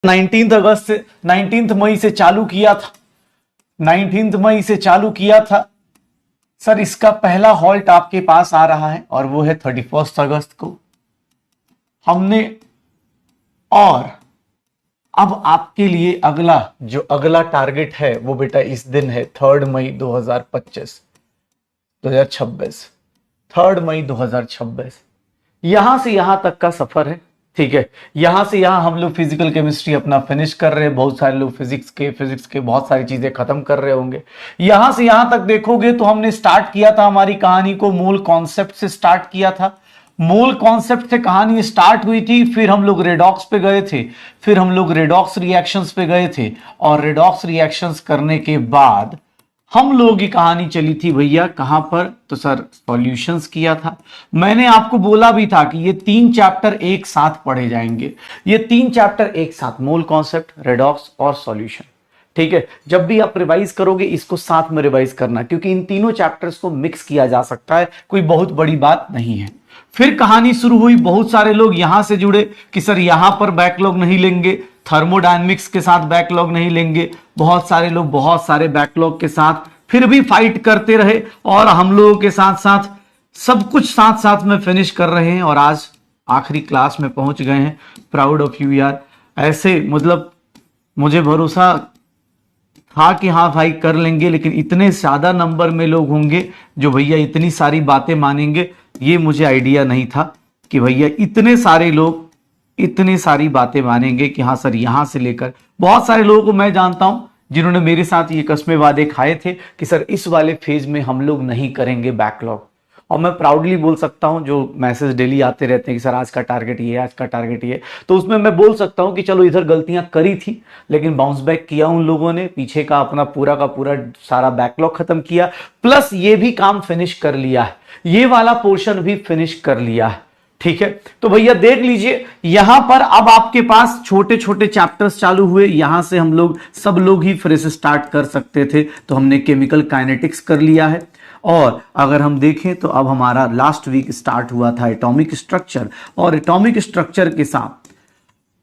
19 से 19 मई से चालू किया था, 19 मई से चालू किया था सर। इसका पहला हॉल्ट आपके पास आ रहा है और वो है 31 अगस्त को हमने। और अब आपके लिए अगला टारगेट है वो बेटा इस दिन है 3 मई 2026 2026 3 मई 2026। यहां से यहां तक का सफर है, ठीक है। यहां से यहां हम लोग फिजिकल केमिस्ट्री अपना फिनिश कर रहे हैं, बहुत सारे लोग फिजिक्स के बहुत सारी चीजें खत्म कर रहे होंगे। यहां से यहां तक देखोगे तो हमने स्टार्ट किया था हमारी कहानी को, मूल कॉन्सेप्ट से स्टार्ट किया था। मूल कॉन्सेप्ट से कहानी स्टार्ट हुई थी, फिर हम लोग रेडॉक्स पे गए थे, फिर हम लोग रेडॉक्स रिएक्शंस पे गए थे, और रेडॉक्स रिएक्शंस करने के बाद हम लोगों की कहानी चली थी भैया कहां पर, तो सर सॉल्यूशंस किया था। मैंने आपको बोला भी था कि ये 3 चैप्टर एक साथ पढ़े जाएंगे, ये 3 चैप्टर एक साथ, मूल कॉन्सेप्ट, रेडॉक्स और सॉल्यूशन, ठीक है। जब भी आप रिवाइज करोगे इसको साथ में रिवाइज करना, क्योंकि इन तीनों चैप्टर्स को मिक्स किया जा सकता है, कोई बहुत बड़ी बात नहीं है। फिर कहानी शुरू हुई, बहुत सारे लोग यहां से जुड़े कि सर यहां पर बैकलॉग नहीं लेंगे, थर्मोडायनेमिक्स के साथ बैकलॉग नहीं लेंगे। बहुत सारे लोग बहुत सारे बैकलॉग के साथ फिर भी फाइट करते रहे, और हम लोगों के साथ साथ सब कुछ साथ साथ में फिनिश कर रहे हैं, और आज आखिरी क्लास में पहुंच गए हैं। प्राउड ऑफ यू यार। ऐसे मतलब मुझे भरोसा था कि हाँ भाई कर लेंगे, लेकिन इतने ज्यादा नंबर में लोग होंगे जो भैया इतनी सारी बातें मानेंगे, ये मुझे आइडिया नहीं था कि भैया इतने सारे लोग इतनी सारी बातें मानेंगे कि हाँ सर यहां से लेकर। बहुत सारे लोगों को मैं जानता हूं जिन्होंने मेरे साथ ये कस्मे वादे खाए थे कि सर इस वाले फेज में हम लोग नहीं करेंगे बैकलॉग, और मैं प्राउडली बोल सकता हूं, जो मैसेज डेली आते रहते हैं कि सर आज का टारगेट ये है, आज का टारगेट ये है, तो उसमें मैं बोल सकता हूं कि चलो इधर गलतियां करी थी लेकिन बाउंस बैक किया उन लोगों ने, पीछे का अपना पूरा का पूरा सारा बैकलॉग खत्म किया, प्लस ये भी काम फिनिश कर लिया है, ये वाला पोर्शन भी फिनिश कर लिया है, ठीक है। तो भैया देख लीजिए यहां पर अब आपके पास छोटे छोटे चैप्टर्स चालू हुए। यहां से हम लोग सब लोग ही फ्रेश स्टार्ट कर सकते थे, तो हमने केमिकल काइनेटिक्स कर लिया है। और अगर हम देखें तो अब हमारा लास्ट वीक स्टार्ट हुआ था एटॉमिक स्ट्रक्चर, और एटॉमिक स्ट्रक्चर के साथ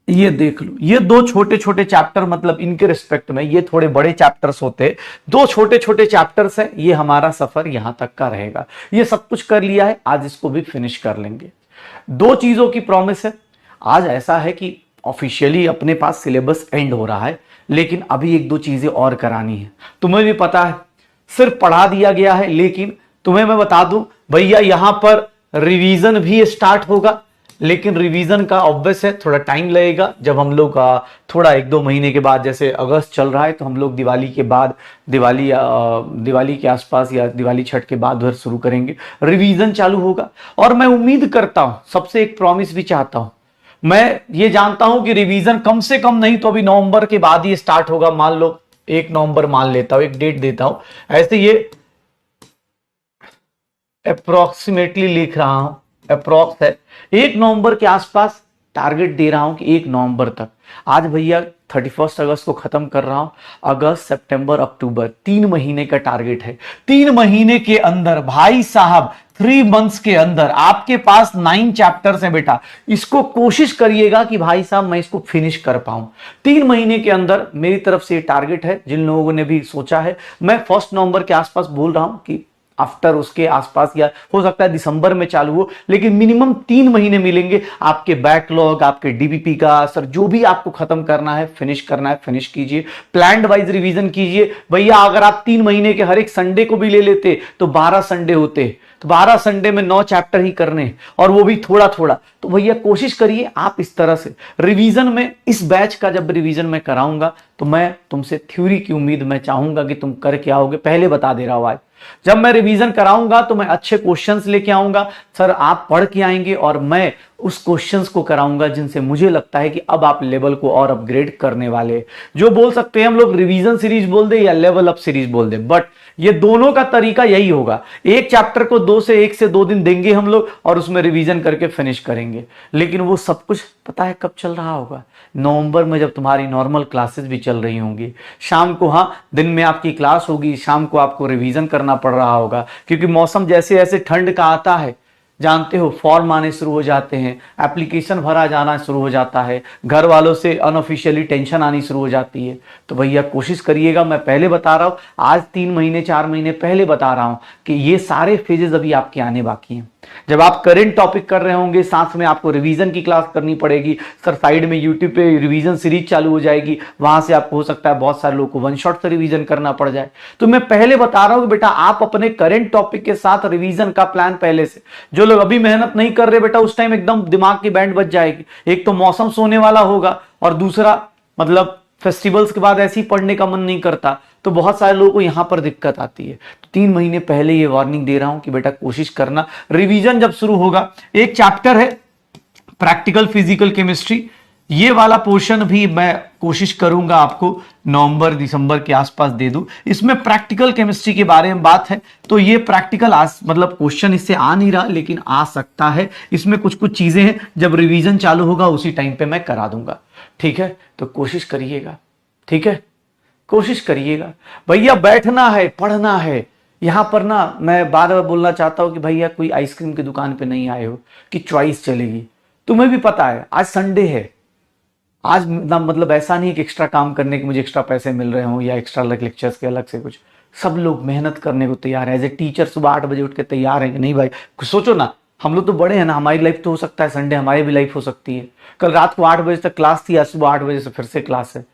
ये देख लो, ये 2 छोटे छोटे चैप्टर, मतलब इनके रिस्पेक्ट में ये थोड़े बड़े चैप्टर्स होते, 2 छोटे छोटे चैप्टर्स हैं। ये हमारा सफर यहां तक का रहेगा। ये सब कुछ कर लिया है, आज इसको भी फिनिश कर लेंगे। 2 चीजों की प्रॉमिस है। आज ऐसा है कि ऑफिशियली अपने पास सिलेबस एंड हो रहा है, लेकिन अभी 1-2 चीजें और करानी है। तुम्हें भी पता है सिर्फ पढ़ा दिया गया है, लेकिन तुम्हें मैं बता दूं भैया यहां पर रिवीजन भी स्टार्ट होगा, लेकिन रिवीजन का ऑब्वियस है थोड़ा टाइम लगेगा। जब हम लोग थोड़ा 1-2 महीने के बाद, जैसे अगस्त चल रहा है, तो हम लोग दिवाली के बाद, दिवाली के आसपास या दिवाली छठ के बाद उधर शुरू करेंगे, रिवीजन चालू होगा। और मैं उम्मीद करता हूं, सबसे एक प्रॉमिस भी चाहता हूं, मैं ये जानता हूं कि रिवीजन कम से कम नहीं तो अभी नवंबर के बाद ही स्टार्ट होगा। मान लो 1 नवंबर मान लेता हूं, एक डेट देता हूं, ऐसे ये अप्रोक्सीमेटली लिख रहा हूं, अप्रोक्स है 1 नवंबर के आसपास टारगेट दे रहा हूं कि 1 नवंबर तक। आज भैया 31 अगस्त को खत्म कर रहा हूं, अगस्त, सितंबर, अक्टूबर 3 महीने का टारगेट है। 3 महीने के अंदर भाई साहब, 3 मंथ्स के अंदर आपके पास 9 चैप्टर्स हैं बेटा। इसको कोशिश करिएगा कि भाई साहब मैं इसको फिनिश कर पाऊं 3 महीने के अंदर। मेरी तरफ से टारगेट है, जिन लोगों ने भी सोचा है, मैं 1 नवंबर के आसपास बोल रहा हूं कि आफ्टर उसके आसपास, या हो सकता है दिसंबर में चालू हो, लेकिन मिनिमम 3 महीने मिलेंगे आपके बैकलॉग, आपके डीबीपी का सर जो भी आपको खत्म करना है, फिनिश करना है, फिनिश कीजिए। प्लान्ड वाइज रिवीजन कीजिए भैया। अगर आप 3 महीने के हर एक संडे को भी ले लेते तो 12 संडे होते, तो 12 संडे में 9 चैप्टर ही करने, और वो भी थोड़ा थोड़ा। तो भैया कोशिश करिए आप इस तरह से रिवीजन में, इस बैच का जब रिवीजन मैं कराऊंगा तो मैं तुमसे थ्योरी की उम्मीद मैं चाहूंगा कि तुम करके आओगे। पहले बता दे रहा हूं, आज जब मैं रिवीजन कराऊंगा तो मैं अच्छे क्वेश्चंस लेके आऊंगा सर, आप पढ़ के आएंगे, और मैं उस क्वेश्चंस को कराऊंगा जिनसे मुझे लगता है कि अब आप लेवल को और अपग्रेड करने वाले। जो बोल सकते हैं हम लोग रिवीजन सीरीज बोल दे या लेवल अप सीरीज बोल दे, बट ये दोनों का तरीका यही होगा। एक चैप्टर को 1 से 2 दिन देंगे हम लोग, और उसमें रिवीजन करके फिनिश करेंगे। लेकिन वो सब कुछ पता है कब चल रहा होगा? नवंबर में, जब तुम्हारी नॉर्मल क्लासेस भी चल रही होंगी। शाम को, हाँ दिन में आपकी क्लास होगी, शाम को आपको रिवीजन करना पड़ रहा होगा, क्योंकि मौसम जैसे जैसे ठंड का आता है, जानते हो फॉर्म आने शुरू हो जाते हैं, एप्लीकेशन भरा जाना शुरू हो जाता है, घर वालों से अनऑफिशियली टेंशन आनी शुरू हो जाती है। तो भैया कोशिश करिएगा, मैं पहले बता रहा हूं, आज 3 महीने 4 महीने पहले बता रहा हूं कि ये सारे फेजेस अभी आपके आने बाकी हैं। जब आप करंट टॉपिक कर रहे होंगे, साथ में आपको रिवीजन की क्लास करनी पड़ेगी, सर साइड में यूट्यूब पे रिवीजन सीरीज चालू हो जाएगी, वहां से आपको हो सकता है बहुत सारे लोगों को वन शॉट से रिवीजन करना पड़ जाए। तो मैं पहले बता रहा हूं कि बेटा आप अपने करंट टॉपिक के साथ रिवीजन का प्लान पहले से, जो लोग अभी मेहनत नहीं कर रहे बेटा, उस टाइम एकदम दिमाग की बैंड बज जाएगी। एक तो मौसम सोने वाला होगा, और दूसरा मतलब फेस्टिवल्स के बाद ऐसे ही पढ़ने का मन नहीं करता, तो बहुत सारे लोगों को यहां पर दिक्कत आती है। तो 3 महीने पहले ये वार्निंग दे रहा हूं कि बेटा कोशिश करना, रिवीजन जब शुरू होगा, एक चैप्टर है प्रैक्टिकल फिजिकल केमिस्ट्री, ये वाला पोर्शन भी मैं कोशिश करूंगा आपको नवंबर दिसंबर के आसपास दे दूं। इसमें प्रैक्टिकल केमिस्ट्री के बारे में बात है, तो ये प्रैक्टिकल मतलब क्वेश्चन इससे आ नहीं रहा, लेकिन आ सकता है। इसमें कुछ कुछ चीजें हैं, जब रिवीजन चालू होगा उसी टाइम पे मैं करा दूंगा, ठीक है। तो कोशिश करिएगा, ठीक है, कोशिश करिएगा भैया। बैठना है, पढ़ना है। यहां पर ना मैं बार बार बोलना चाहता हूं कि भैया कोई आइसक्रीम की दुकान पे नहीं आए हो कि चॉइस चलेगी। तुम्हें भी पता है आज संडे है, आज ना मतलब ऐसा नहीं है कि एक्स्ट्रा काम करने के मुझे एक्स्ट्रा पैसे मिल रहे हो या एक्स्ट्रा लेक्चर्स के अलग से कुछ। सब लोग मेहनत करने को तैयार है। एज ए टीचर सुबह 8 बजे उठ के तैयार है कि नहीं भाई। सोचो ना, हम लोग तो बड़े हैं ना, हमारी लाइफ तो हो सकता है संडे हमारी भी लाइफ हो सकती है। कल रात को 8 बजे तक क्लास थी, आज सुबह 8 बजे से फिर से क्लास है।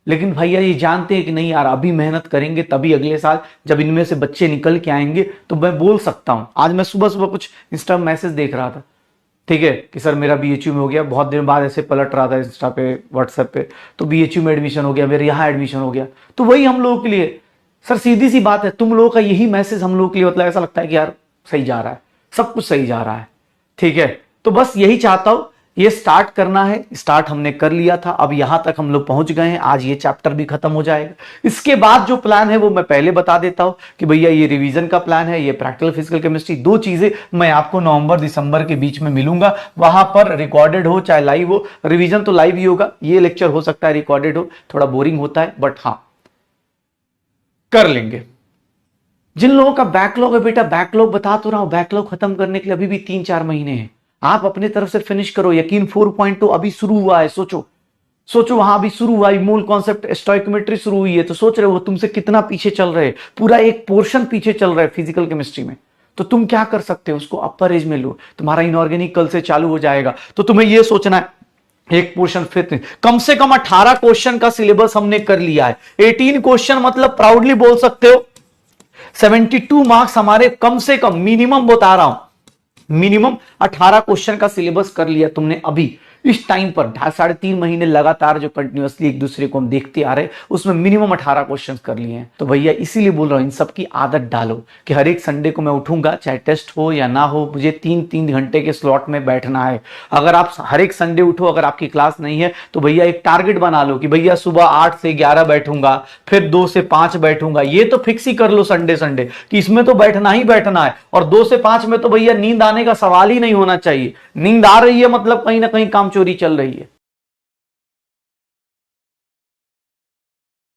लेकिन भैया ये जानते हैं कि नहीं यार, अभी मेहनत करेंगे तभी अगले साल जब इनमें से बच्चे निकल के आएंगे तो मैं बोल सकता हूं। आज मैं सुबह सुबह कुछ इंस्टा मैसेज देख रहा था, ठीक है, कि सर मेरा बीएचयू में हो गया। बहुत दिन बाद ऐसे पलट रहा था इंस्टा पे व्हाट्सएप पे, तो बीएचयू में एडमिशन हो गया, मेरे यहाँ एडमिशन हो गया। तो वही हम लोगों के लिए सर सीधी सी बात है, तुम लोगों का यही मैसेज हम लोगों के लिए मतलब ऐसा लगता है कि यार सही जा रहा है, सब कुछ सही जा रहा है, ठीक है। तो बस यही चाहता हूं, ये स्टार्ट करना है, स्टार्ट हमने कर लिया था, अब यहां तक हम लोग पहुंच गए हैं। आज ये चैप्टर भी खत्म हो जाएगा। इसके बाद जो प्लान है वो मैं पहले बता देता हूं कि भैया ये रिवीजन का प्लान है, ये प्रैक्टिकल फिजिकल केमिस्ट्री, 2 चीजें मैं आपको नवंबर दिसंबर के बीच में मिलूंगा। वहां पर रिकॉर्डेड हो चाहे लाइव हो, रिवीजन तो लाइव ही होगा, ये लेक्चर हो सकता है रिकॉर्डेड हो, थोड़ा बोरिंग होता है बट हाँ कर लेंगे। जिन लोगों का बैकलॉग है बेटा, बैकलॉग बता तो रहा हूं, बैकलॉग खत्म करने के लिए अभी भी 3-4 महीने हैं। आप अपने तरफ से फिनिश करो। यकीन 4.2 अभी शुरू हुआ है, सोचो वहां अभी शुरू हुआ है, मूल कॉन्सेप्ट स्टोइकोमेट्री शुरू हुई है। तो सोच रहे हो तुमसे कितना पीछे चल रहे हैं, पूरा एक पोर्शन पीछे चल रहा है फिजिकल केमिस्ट्री में। तो तुम क्या कर सकते हो, उसको अपर एज में लो। तुम्हारा इनऑर्गेनिक कल से चालू हो जाएगा, तो तुम्हें यह सोचना है एक पोर्शन फिर कम से कम 18 क्वेश्चन का सिलेबस हमने कर लिया है। 18 क्वेश्चन मतलब प्राउडली बोल सकते हो 72 मार्क्स हमारे कम से कम, मिनिमम बता रहा हूं, मिनिमम 18 क्वेश्चन का सिलेबस कर लिया तुमने अभी इस टाइम पर। 3.5 महीने लगातार जो कंटिन्यूअसली एक दूसरे को हम देखते आ रहे, उसमें मिनिमम 18 क्वेश्चंस कर लिए हैं। तो भैया इसीलिए बोल रहा हूं, इन सब की आदत डालो कि हर एक संडे को मैं उठूंगा, चाहे टेस्ट हो या ना हो, मुझे 3-3 घंटे के स्लॉट में बैठना है। अगर आप हर एक संडे उठो, अगर आपकी क्लास नहीं है तो भैया एक टारगेट बना लो कि भैया सुबह 8 से 11 बैठूंगा, फिर 2 से 5 बैठूंगा। ये तो फिक्स ही कर लो संडे कि इसमें तो बैठना ही बैठना है। और 2 से 5 में तो भैया नींद आने का सवाल ही नहीं होना चाहिए। नींद आ रही है मतलब कहीं ना कहीं काम चोरी चल रही है।